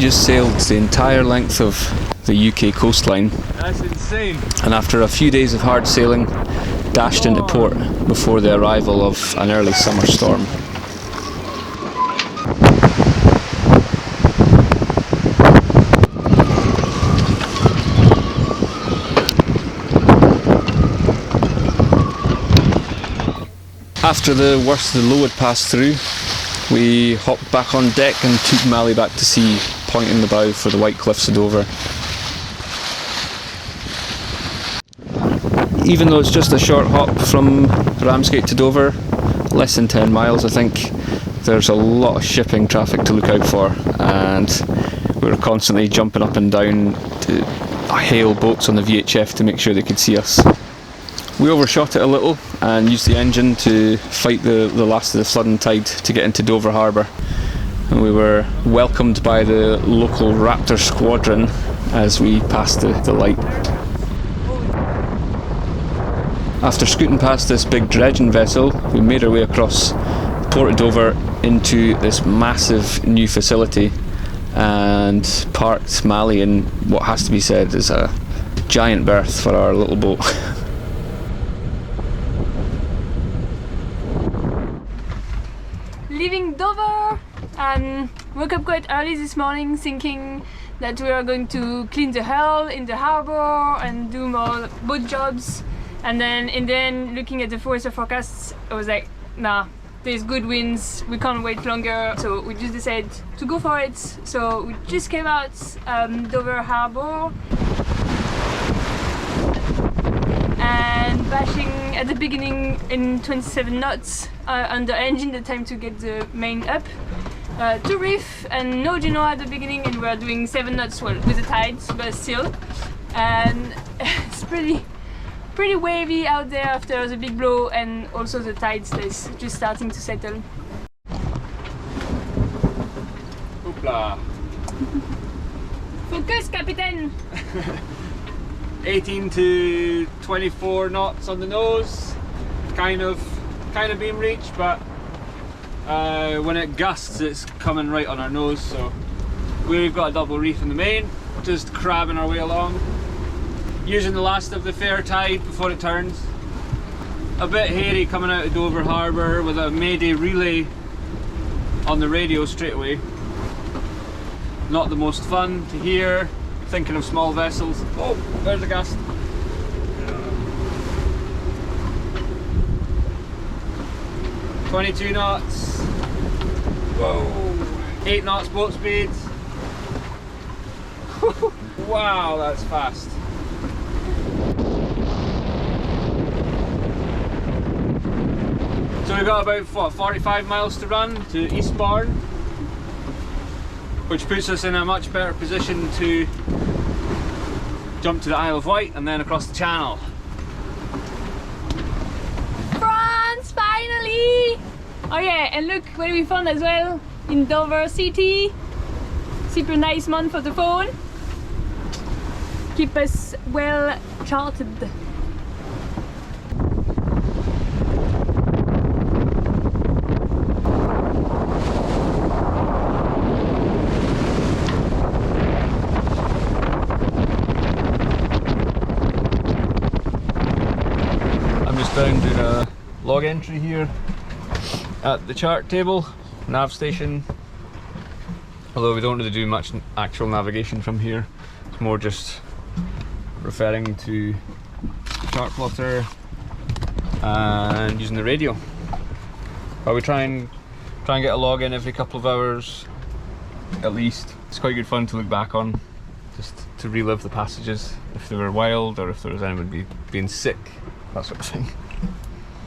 just sailed the entire length of the UK coastline. That's insane. And after a few days of hard sailing, dashed into port before the arrival of an early summer storm. After the worst of the low had passed through, we hopped back on deck and took Mally back to sea, pointing the bow for the white cliffs of Dover. Even though it's just a short hop from Ramsgate to Dover, less than 10 miles I think, there's a lot of shipping traffic to look out for, and we were constantly jumping up and down to hail boats on the VHF to make sure they could see us. We overshot it a little and used the engine to fight the last of the flood and tide to get into Dover Harbour. And we were welcomed by the local Raptor squadron as we passed the light. After scooting past this big dredging vessel, we made our way across the Port of Dover into this massive new facility and parked Mally in what has to be said is a giant berth for our little boat. Leaving Dover, woke up quite early this morning thinking that we are going to clean the hull in the harbour and do more boat jobs, and then in the end, looking at the weather forecasts, I was like, nah, there's good winds, we can't wait longer, so we just decided to go for it. So we just came out Dover harbour and bashing at the beginning in 27 knots under engine, the time to get the main up to reef, and no genoa at the beginning, and we're doing 7 knots, well, with the tides, but still, and it's pretty wavy out there after the big blow, and also the tides is just starting to settle. Hoopla. Focus, Captain! 18 to 24 knots on the nose, kind of being reached, but when it gusts it's coming right on our nose, so we've got a double reef in the main, just crabbing our way along, using the last of the fair tide before it turns. A bit hairy coming out of Dover Harbour with a Mayday relay on the radio straight away. Not the most fun to hear, thinking of small vessels. Oh, there's a gust. 22 knots. Whoa. 8 knots boat speed. Wow, that's fast. So we've got about, what, 45 miles to run to Eastbourne, which puts us in a much better position to jump to the Isle of Wight and then across the channel. France, finally! Oh yeah, and look what we found as well in Dover City. Super nice man for the phone. Keep us well charted. Down doing a log entry here at the chart table, nav station, although we don't really do much actual navigation from here. It's more just referring to the chart plotter and using the radio. But we try and get a log in every couple of hours at least. It's quite good fun to look back on, just to relive the passages, if they were wild or if there was anyone being sick, that sort of thing.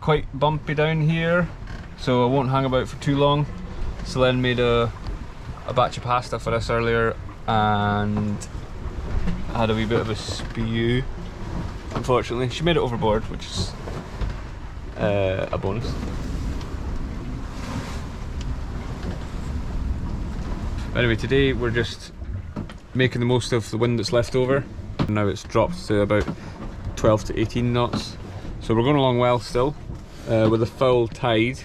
Quite bumpy down here, so I won't hang about for too long. Solene made a batch of pasta for us earlier and had a wee bit of a spew. Unfortunately, she made it overboard, which is a bonus. Anyway, today we're just making the most of the wind that's left over. Now it's dropped to about 12 to 18 knots. So we're going along well still, with a full tide,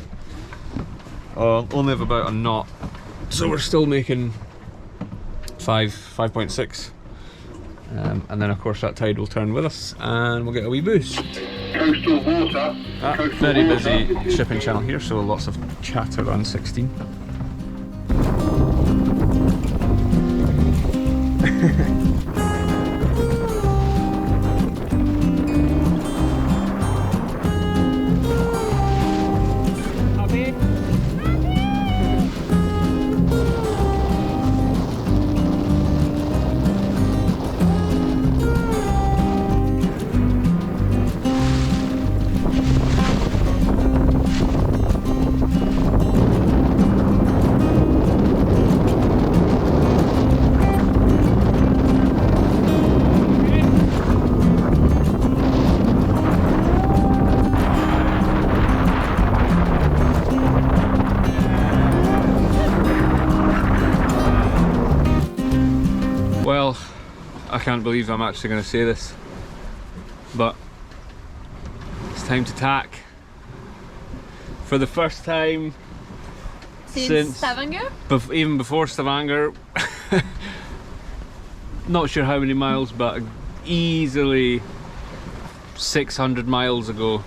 only of about a knot. So we're still making 5.6. And then of course that tide will turn with us and we'll get a wee boost. Coastal water. Very busy shipping channel here, so lots of chatter on 16. Well, I can't believe I'm actually going to say this, but it's time to tack. For the first time since Stavanger? Even before Stavanger. Not sure how many miles, but easily 600 miles ago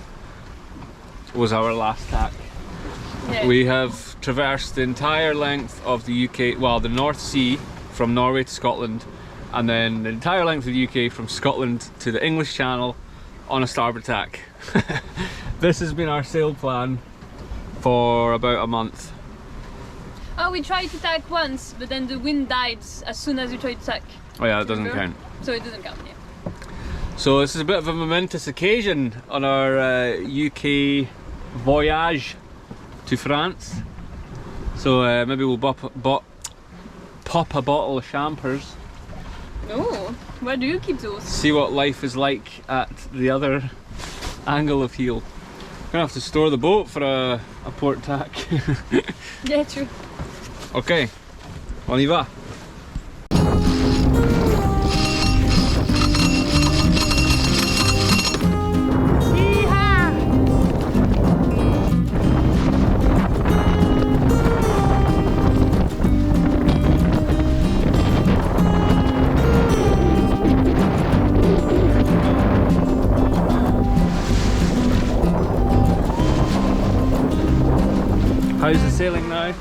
was our last tack. Yeah. We have traversed the entire length of the UK, well, the North Sea from Norway to Scotland, and then the entire length of the UK from Scotland to the English Channel on a starboard tack. This has been our sail plan for about a month. Oh, we tried to tack once, but then the wind died as soon as we tried to tack. Oh yeah, it doesn't count. So it doesn't count, yeah. So this is a bit of a momentous occasion on our UK voyage to France. So maybe we'll pop a bottle of champers. Oh, where do you keep those? See what life is like at the other angle of heel. Gonna have to store the boat for a port tack. Yeah, true. Ok, on y va. How's the sailing now?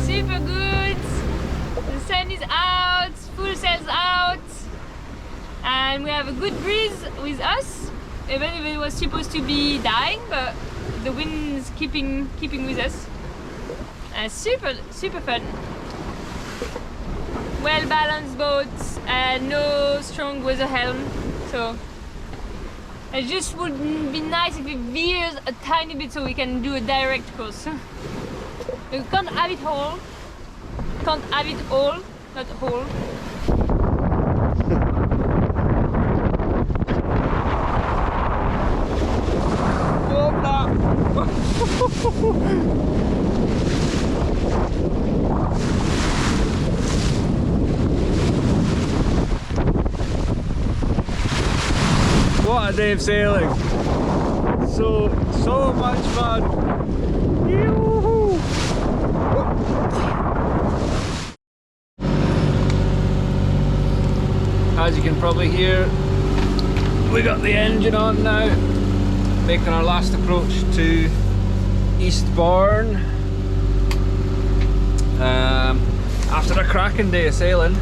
Super good. The sun is out, full sails out, and we have a good breeze with us. Even if it was supposed to be dying, but the wind is keeping with us. And super fun. Well balanced boats and no strong weather helm, so it just would be nice if it veers a tiny bit so we can do a direct course. We can't have it all. Can't have it all, not all. What a day of sailing! So much fun! Yoo-hoo! As you can probably hear, we got the engine on now, making our last approach to Eastbourne. After a cracking day of sailing.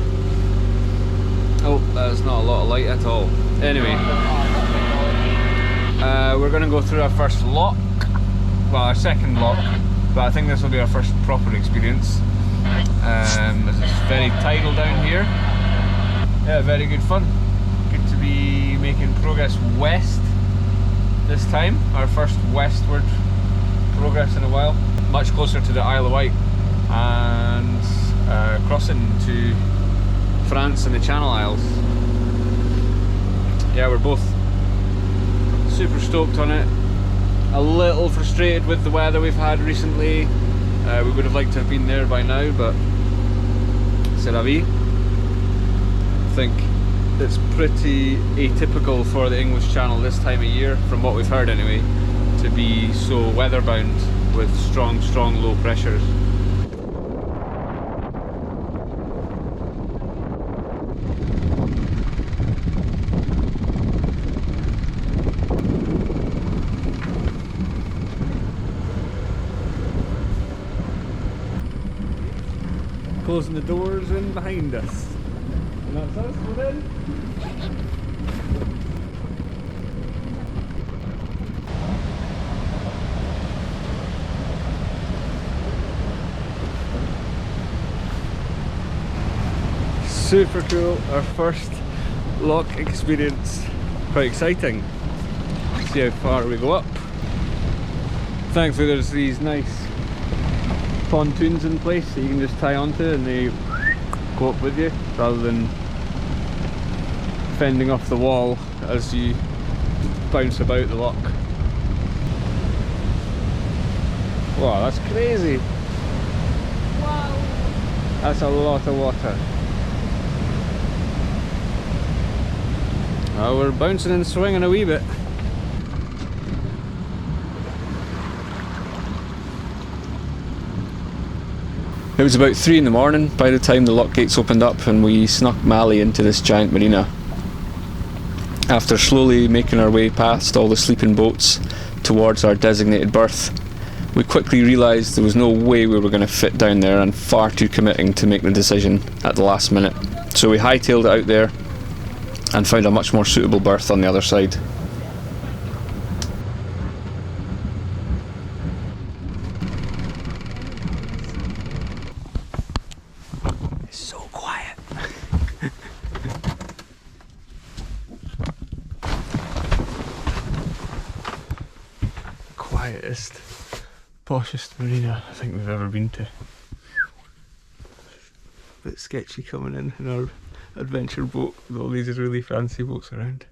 Oh, there's not a lot of light at all. Anyway, we're going to go through our first lock, well, our second lock, but I think this will be our first proper experience, as it's very tidal down here. Yeah, very good fun. Good to be making progress west this time, our first westward progress in a while, much closer to the Isle of Wight, and crossing to France and the Channel Isles. Yeah, we're both super stoked on it. A little frustrated with the weather we've had recently. We would have liked to have been there by now, but c'est la vie. I think it's pretty atypical for the English Channel this time of year, from what we've heard anyway, to be so weather-bound with strong low pressures. closing the doors in behind us. And that's us, we're in. Super cool, our first lock experience. Quite exciting. See how far we go up. Thankfully there's these nice pontoons in place that you can just tie onto and they go up with you rather than fending off the wall as you bounce about the lock. Wow, that's crazy! Wow! That's a lot of water. Oh, we're bouncing and swinging a wee bit. It was about 3 in the morning by the time the lock gates opened up and we snuck Mally into this giant marina. After slowly making our way past all the sleeping boats towards our designated berth, we quickly realised there was no way we were going to fit down there and far too committing to make the decision at the last minute. So we hightailed it out there and found a much more suitable berth on the other side. It's so quiet. Quietest, poshest marina I think we've ever been to. A bit sketchy coming in our adventure boat with all these really fancy boats around.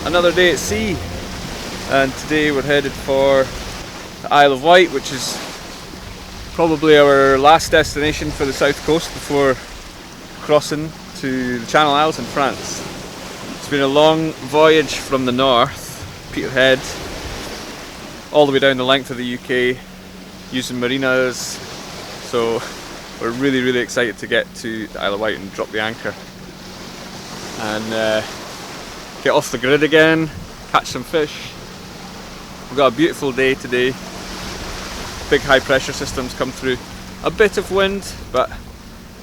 Another day at sea, and today we're headed for the Isle of Wight, which is probably our last destination for the south coast before crossing to the Channel Isles in France. It's been a long voyage from the north, Peterhead, all the way down the length of the UK, using marinas, so we're really excited to get to the Isle of Wight and drop the anchor and get off the grid again, catch some fish. We've got a beautiful day today. Big high pressure systems come through. A bit of wind, but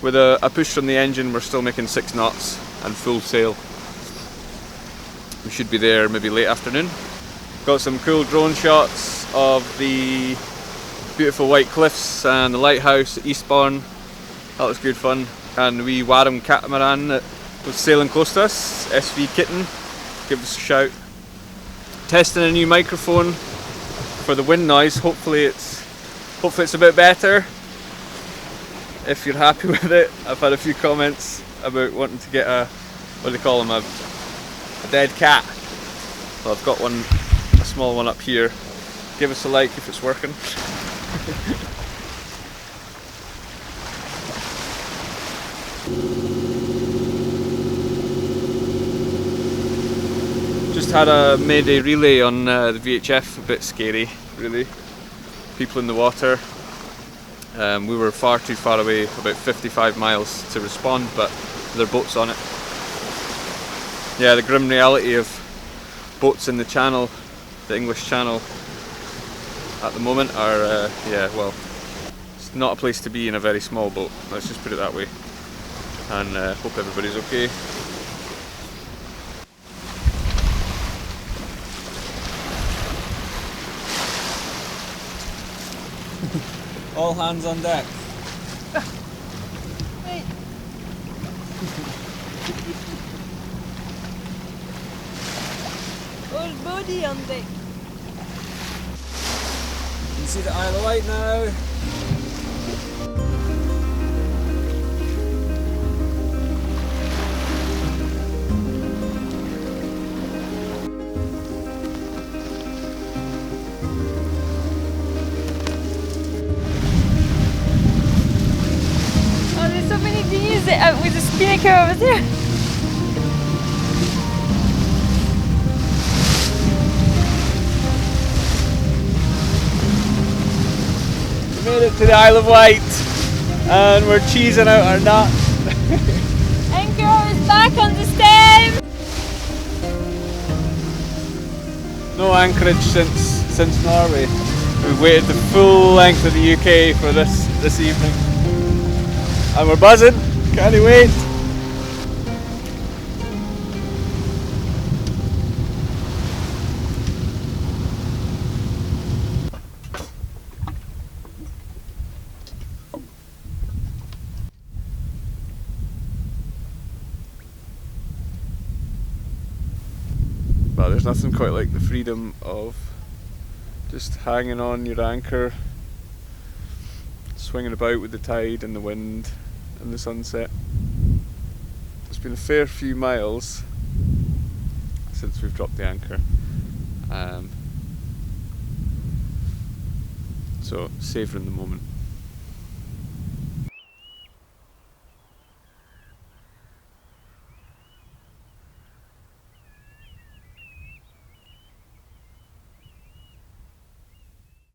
with a push from the engine we're still making 6 knots and full sail. We should be there maybe late afternoon. Got some cool drone shots of the beautiful white cliffs and the lighthouse at Eastbourne. That was good fun. And the wee Warham catamaran that was sailing close to us, SV Kitten. Give us a shout. Testing a new microphone for the wind noise. Hopefully it's a bit better. If you're happy with it, I've had a few comments about wanting to get a, what do they call them, a dead cat. Well, I've got one, a small one up here. Give us a like if it's working. Just had a Mayday relay on the VHF, a bit scary really. People in the water. We were far too far away, about 55 miles to respond, but there are boats on it. Yeah, the grim reality of boats in the channel, the English Channel at the moment are, yeah, well, it's not a place to be in a very small boat, let's just put it that way. And hope everybody's okay. All hands on deck. Old body on deck. You can see the Isle of Wight now. Oh, there's so many dinghies with a spinnaker over there. We made it to the Isle of Wight and we're cheesing out our nut. Anchor is back on the stem. No anchorage since Norway. We've waited the full length of the UK for this evening. And we're buzzing, can't wait. Well, there's nothing quite like the freedom of just hanging on your anchor, swinging about with the tide and the wind and the sunset. It's been a fair few miles since we've dropped the anchor, so savouring the moment.